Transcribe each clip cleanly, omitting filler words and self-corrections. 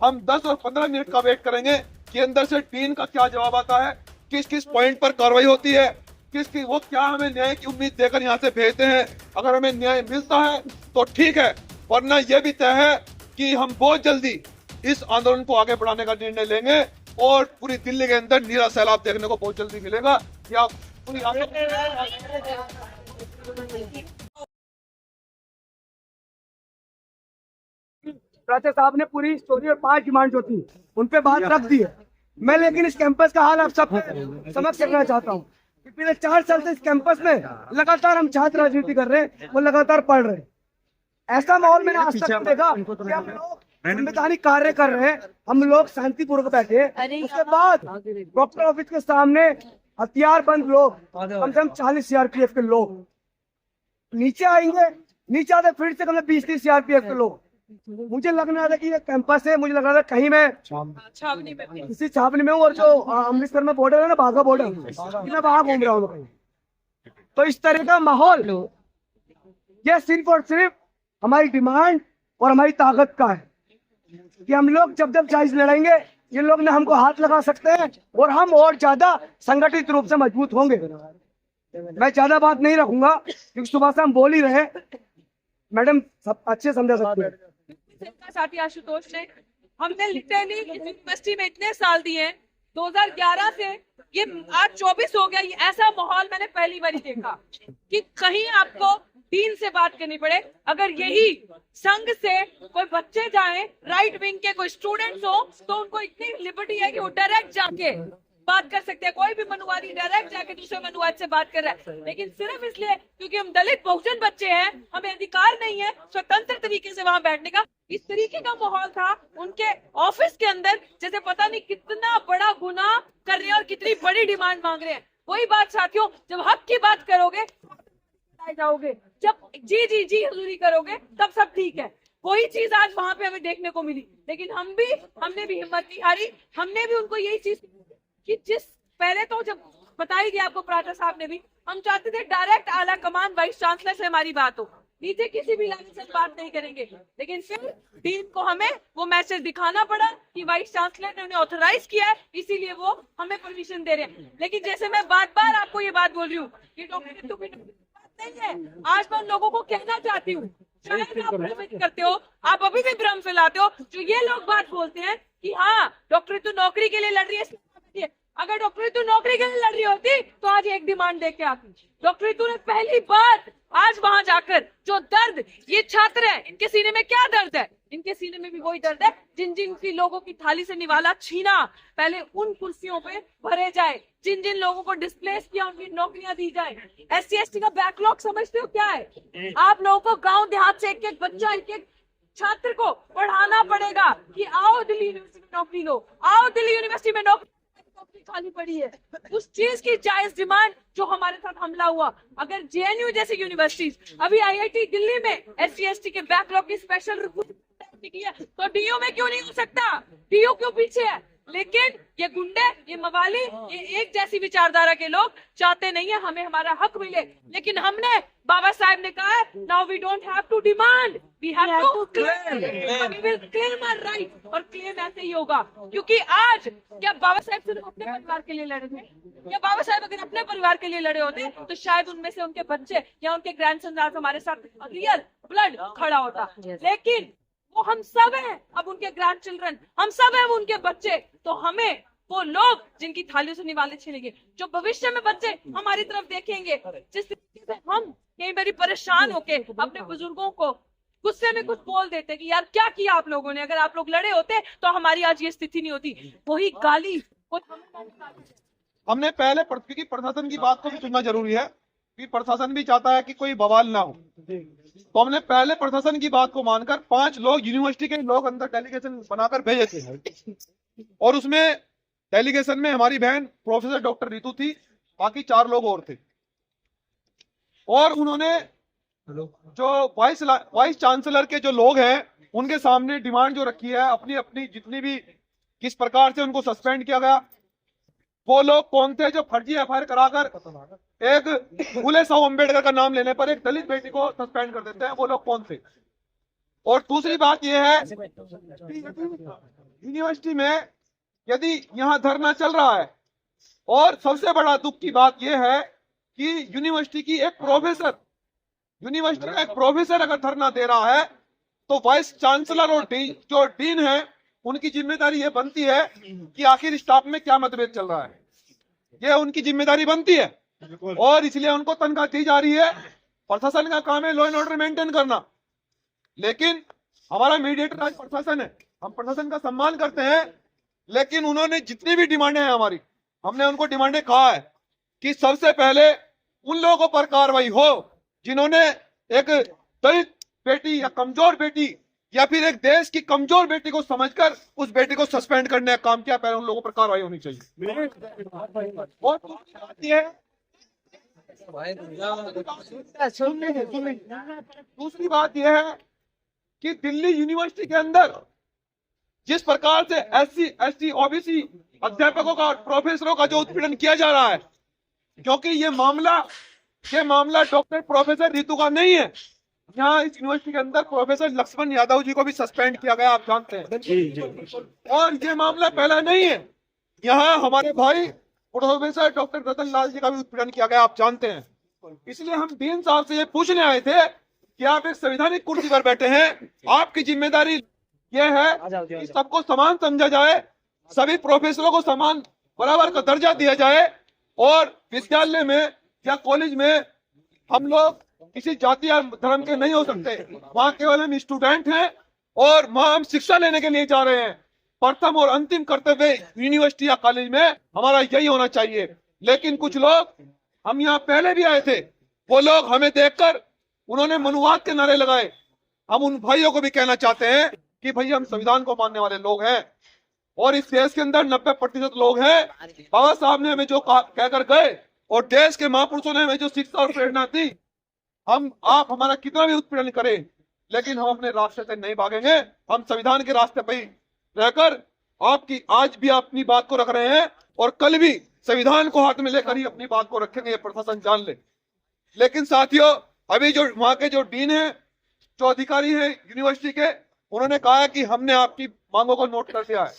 हम 10 और 15 मिनट का वेट करेंगे कि अंदर से डीन का क्या जवाब आता है, किस किस पॉइंट पर कार्रवाई होती है, किसकी वो क्या हमें न्याय की उम्मीद देकर यहाँ से भेजते हैं। अगर हमें न्याय मिलता है तो ठीक है, वरना यह भी तय है कि हम बहुत जल्दी इस आंदोलन को आगे बढ़ाने का निर्णय लेंगे और पूरी दिल्ली के अंदर नीला सैलाब देखने को बहुत जल्दी मिलेगा। या पूरी प्राचार्य साहब ने पूरी स्टोरी और 5 डिमांड जो थी उन पे बात रख दी है। मैं लेकिन इस कैंपस का हाल आप सब समझ सकना चाहता हूँ कि पिछले 4 साल से इस कैंपस में लगातार हम छात्र राजनीति कर रहे हैं, वो लगातार पढ़ रहे हैं। ऐसा माहौल मैंने आज तक नहीं देखा कि हम लोग संवैधानिक कार्य कर रहे हैं, हम लोग शांतिपूर्वक बैठे। उसके बाद डॉक्टर ऑफिस के सामने हथियारबंद लोग, कम से कम 40 सीआरपीएफ के लोग नीचे आएंगे, नीचे आते फिर से कम से 20-30 सीआरपीएफ के लोग। मुझे लगने रहा था कि ये कैंपस है, मुझे लग रहा था कहीं मैं किसी छावनी में हूँ और जो अमृतसर में बॉर्डर है ना, बाघा बॉर्डर, मैं वहां घूम रहा हूँ कहीं। तो इस तरह का माहौल ये सिर्फ और सिर्फ हमारी डिमांड और हमारी ताकत का है कि हम लोग जब जब चाइज लड़ेंगे ये लोग ना हमको हाथ लगा सकते हैं और हम और ज्यादा संगठित रूप से मजबूत होंगे। मैं ज्यादा बात नहीं रखूंगा क्योंकि सुबह से हम बोल ही रहे, मैडम सब अच्छे समझा सकते हैं। साथी आशुतोष ने, हमने लिटरली इस यूनिवर्सिटी में इतने साल दिए हैं, 2011 से ये आज 24 हो गया। ये ऐसा माहौल मैंने पहली बार देखा कि कहीं आपको डीन से बात करनी पड़े। अगर यही संघ से कोई बच्चे जाएं, राइट विंग के कोई स्टूडेंट्स हो, तो उनको इतनी लिबर्टी है कि वो डायरेक्ट जाके बात कर सकते हैं। कोई भी मनुवादी डायरेक्ट जाके दूसरे मनुवाद से बात कर रहा है, लेकिन सिर्फ इसलिए क्योंकि हम दलित बहुजन बच्चे हैं, हमें अधिकार नहीं है स्वतंत्र तरीके से वहां बैठने का। इस तरीके का माहौल था उनके ऑफिस के अंदर, जैसे पता नहीं कितना बड़ा गुनाह कर रहे हैं और कितनी बड़ी डिमांड मांग रहे हैं। वही बात साथियों, जब हक की बात करोगे जाओगे, जब जी जी जी हजूरी करोगे तब सब ठीक है। वही चीज आज वहां पे हमें देखने को मिली, लेकिन हमने भी हिम्मत नहीं हारी। हमने भी उनको यही चीज कि जिस पहले तो जब बताई गया आपको प्राचार्य साहब ने भी, हम चाहते थे डायरेक्ट आला कमान वाइस चांसलर से हमारी बात हो, नीचे किसी भी लेवल से बात नहीं करेंगे। लेकिन फिर डीन को हमें वो मैसेज दिखाना पड़ा कि वाइस चांसलर ने उन्हें ऑथराइज किया है, इसीलिए वो हमें परमिशन दे रहे हैं। लेकिन जैसे मैं बार-बार आपको ये बात बोल रही हूँ कि डॉक्टर नहीं है, आज मैं उन लोगों को कहना चाहती हूँ, शायद आप भ्रमित करते हो, आप अभी भी भ्रम फैलाते हो। जो ये लोग बात बोलते हैं कि हाँ डॉक्टर तू नौकरी के लिए लड़ रही है, अगर डॉक्टर तू नौकरी के लिए लड़ रही होती तो आज एक डिमांड दे के आती। डॉक्टर तू ने पहली बार आज वहां जाकर जो दर्द ये छात्र है, इनके सीने में क्या दर्द है, इनके सीने में भी वही दर्द है जिन जिन की लोगों की थाली से निवाला छीना पहले उन कुर्सियों पे भरे जाए, जिन जिन लोगों को डिस्प्लेस किया उनकी नौकरियां दी जाए। SC/ST का बैकलॉग समझते हो क्या है? आप लोगों को गांव देहात से एक एक बच्चा, एक एक छात्र को पढ़ाना पड़ेगा कि आओ दिल्ली यूनिवर्सिटी में नौकरी लो, आओ दिल्ली यूनिवर्सिटी में नौकरी खाली पड़ी है। उस चीज की जायज डिमांड जो हमारे साथ हमला हुआ, अगर JNU जैसी यूनिवर्सिटीज अभी IIT दिल्ली में SC/ST के बैकलॉग की स्पेशल रिपोर्ट की है, तो DU में क्यों नहीं हो सकता? DU क्यों पीछे है? लेकिन ये गुंडे, ये मवाली, ये एक जैसी विचारधारा के लोग चाहते नहीं है हमें हमारा हक मिले। लेकिन हमने, बाबा साहब ने कहा है, now we don't have to demand, we have to claim, we will claim our right. और क्लेम ऐसे ही होगा क्योंकि आज क्या बाबा साहब सिर्फ अपने परिवार के लिए लड़े थे? क्या बाबा साहब अगर अपने परिवार के लिए लड़े होते तो शायद उनमें से उनके बच्चे या उनके ग्रैंडसन आज हमारे साथ रियल ब्लड खड़ा होता। लेकिन वो हम सब हैं, अब उनके ग्रैंड चिल्ड्रन, हम सब हैं वो उनके बच्चे। तो हमें वो लोग जिनकी थालियों से निवाले छिलेंगे, जो भविष्य में बच्चे हमारी तरफ देखेंगे, जिस तरीके से हम कई बार परेशान होके अपने बुजुर्गों को गुस्से में कुछ बोल देते कि यार क्या किया आप लोगों ने, अगर आप लोग लड़े होते तो हमारी आज ये स्थिति नहीं होती। वही गाली हमने पहले क्योंकि प्रशासन की बात को भी सुनना जरूरी है कि प्रशासन भी चाहता है कि कोई बवाल ना हो, तो हमने पहले प्रशासन की बात को मानकर 5 लोग यूनिवर्सिटी के लोग अंदर डेलीगेशन बनाकर भेजे थे और उसमें डेलीगेशन में हमारी बहन प्रोफेसर डॉक्टर रितु थी, बाकी 4 लोग और थे। और उन्होंने जो वाइस चांसलर के जो लोग हैं उनके सामने डिमांड जो रखी है, अपनी अपनी जितनी भी किस प्रकार से उनको सस्पेंड किया गया, वो लोग कौन थे जो फर्जी FIR कराकर एक फूले साहू अम्बेडकर का नाम लेने पर एक दलित बेटी को सस्पेंड कर देते हैं, वो लोग कौन थे? और दूसरी बात यह है यूनिवर्सिटी में यदि यहाँ धरना चल रहा है, और सबसे बड़ा दुख की बात यह है कि यूनिवर्सिटी का एक प्रोफेसर अगर धरना दे रहा है तो वाइस चांसलर और जो डीन है उनकी जिम्मेदारी ये बनती है कि आखिर स्टाफ में क्या मतभेद चल रहा है, ये उनकी जिम्मेदारी बनती है, और इसलिए उनको तनख्वाह दी जा रही है। प्रशासन का काम है लॉ एंड ऑर्डर मेंटेन करना, लेकिन हमारा मीडिएटर आज प्रशासन है, हम प्रशासन का सम्मान करते हैं, लेकिन उन्होंने जितनी भी डिमांडें हैं हमारी, हमने उनको डिमांडें कहा है कि सबसे पहले उन लोगों पर कार्रवाई हो जिन्होंने एक दलित बेटी या कमजोर बेटी या फिर एक देश की कमजोर बेटी को समझकर उस बेटी को सस्पेंड करने का काम किया, पहले उन लोगों पर कार्रवाई होनी चाहिए। और दूसरी बात यह है कि दिल्ली यूनिवर्सिटी के अंदर जिस प्रकार से SC, ST, OBC अध्यापकों का, प्रोफेसरों का जो उत्पीड़न किया जा रहा है, क्योंकि ये मामला डॉक्टर प्रोफेसर रितु का नहीं है। यहाँ इस यूनिवर्सिटी के अंदर प्रोफेसर लक्ष्मण यादव जी को भी सस्पेंड किया गया, आप जानते हैं। और ये मामला पहला नहीं है, यहाँ हमारे भाई प्रोफेसर डॉक्टर रतन लाल जी का भी उत्पीड़न किया गया, आप जानते हैं। इसलिए हम डीन साहब से ये पूछने आए थे कि आप एक संवैधानिक कुर्सी पर बैठे हैं, आपकी जिम्मेदारी यह है कि सबको समान समझा जाए, सभी प्रोफेसरों को समान बराबर का दर्जा दिया जाए, और विद्यालय में या कॉलेज में हम लोग किसी जाति या धर्म के नहीं हो सकते। वहाँ केवल हम स्टूडेंट हैं और वहाँ हम शिक्षा लेने के लिए जा रहे हैं। प्रथम और अंतिम कर्तव्य यूनिवर्सिटी या कॉलेज में हमारा यही होना चाहिए। लेकिन कुछ लोग, हम यहाँ पहले भी आए थे, वो लोग हमें देखकर उन्होंने मनुवाद के नारे लगाए। हम उन भाइयों को भी कहना चाहते हैं कि भैया हम संविधान को मानने वाले लोग हैं, और इस देश के अंदर 90% लोग हैं। बाबा साहब ने हमें जो कहकर गए और देश के महापुरुषों ने हमें जो शिक्षा और प्रेरणा दी, आप हमारा कितना भी उत्पीड़न करें, लेकिन हम अपने रास्ते से नहीं भागेंगे। हम संविधान के रास्ते पर ही रहकर आपकी आज भी अपनी बात को रख रहे हैं, और कल भी संविधान को हाथ में लेकर ही अपनी बात को रखेंगे, ये प्रशासन जान ले। लेकिन साथियों, अभी जो वहाँ के जो डीन है, जो अधिकारी है यूनिवर्सिटी के, उन्होंने कहा है कि हमने आपकी मांगों को नोट कर दिया है।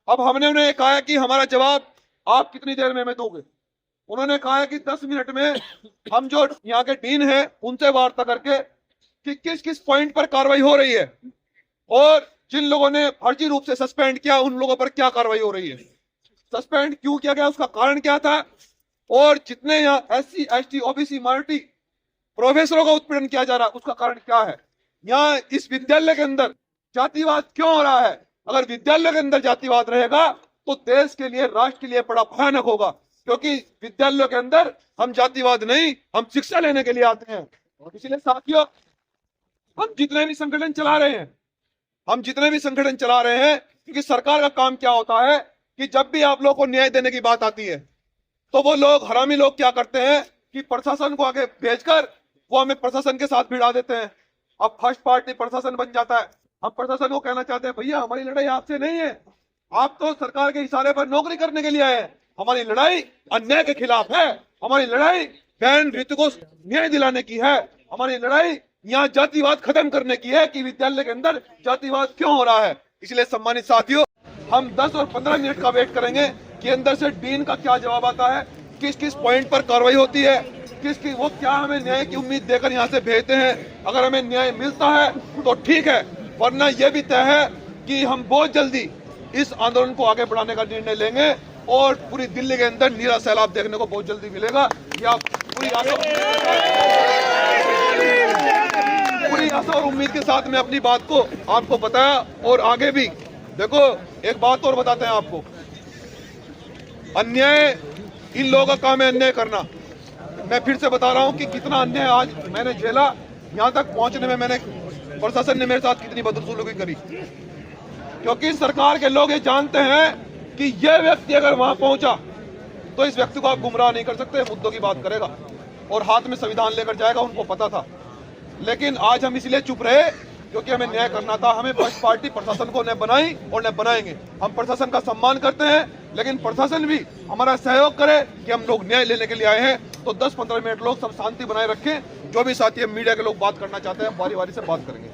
अब हमने उन्हें कहा है कि हमारा जवाब आप कितनी देर में हमें दोगे। उन्होंने कहा है कि 10 मिनट में हम जो यहाँ के डीन हैं उनसे वार्ता करके कि किस किस पॉइंट पर कार्रवाई हो रही है, और जिन लोगों ने फर्जी रूप से सस्पेंड किया उन लोगों पर क्या कार्रवाई हो रही है, सस्पेंड क्यों किया गया, उसका कारण क्या था, और जितने यहाँ SC, ST, OBC माइनॉरिटी प्रोफेसरों का उत्पीड़न किया जा रहा है उसका कारण क्या है। यहाँ इस विद्यालय के अंदर जातिवाद क्यों हो रहा है। अगर विद्यालय के अंदर जातिवाद रहेगा तो देश के लिए, राष्ट्र के लिए बड़ा भयानक होगा, क्योंकि विद्यालयों के अंदर हम जातिवाद नहीं, हम शिक्षा लेने के लिए आते हैं। इसलिए साथियों, हम जितने भी संगठन चला रहे हैं, क्योंकि सरकार का काम क्या होता है कि जब भी आप लोगों को न्याय देने की बात आती है तो वो लोग, हरामी लोग क्या करते हैं कि प्रशासन को आगे भेजकर वो हमें प्रशासन के साथ भिड़ा देते हैं। अब फर्स्ट पार्टी प्रशासन बन जाता है। हम प्रशासन को कहना चाहते हैं, भैया हमारी लड़ाई आपसे नहीं है, आप तो सरकार के इशारे पर नौकरी करने के लिए आए हैं। हमारी लड़ाई अन्याय के खिलाफ है, हमारी लड़ाई बहन ऋतु को न्याय दिलाने की है, हमारी लड़ाई यहाँ जातिवाद खत्म करने की है कि विद्यालय के अंदर जातिवाद क्यों हो रहा है। इसलिए सम्मानित साथियों, हम 10 और 15 मिनट का वेट करेंगे कि अंदर से डीन का क्या जवाब आता है, किस किस पॉइंट पर कार्रवाई होती है, किसकी वो क्या हमें न्याय की उम्मीद देकर यहाँ से भेजते हैं। अगर हमें न्याय मिलता है तो ठीक है, वरना यह भी तय है कि हम बहुत जल्दी इस आंदोलन को आगे बढ़ाने का निर्णय लेंगे, और पूरी दिल्ली के अंदर नीला सैलाब देखने को बहुत जल्दी मिलेगा। या पूरी आशा और उम्मीद के साथ मैं अपनी बात को आपको बताया, और आगे भी देखो एक बात और बताते हैं आपको, अन्याय, इन लोगों का काम है अन्याय करना। मैं फिर से बता रहा हूं कि कितना अन्याय आज मैंने झेला, यहां तक पहुंचने में मैंने, प्रशासन ने मेरे साथ कितनी बदसलूकी करी, क्योंकि सरकार के लोग ये जानते हैं कि यह व्यक्ति अगर वहां पहुंचा तो इस व्यक्ति को आप गुमराह नहीं कर सकते, मुद्दों की बात करेगा और हाथ में संविधान लेकर जाएगा, उनको पता था। लेकिन आज हम इसलिए चुप रहे क्योंकि हमें न्याय करना था। हमें फर्स्ट पार्टी प्रशासन को न बनाई और न बनाएंगे। हम प्रशासन का सम्मान करते हैं, लेकिन प्रशासन भी हमारा सहयोग करे कि हम लोग न्याय लेने के लिए आए हैं। तो 10-15 मिनट लोग सब शांति बनाए रखें। जो भी साथी मीडिया के लोग बात करना चाहते हैं, बारी बारी से बात करेंगे।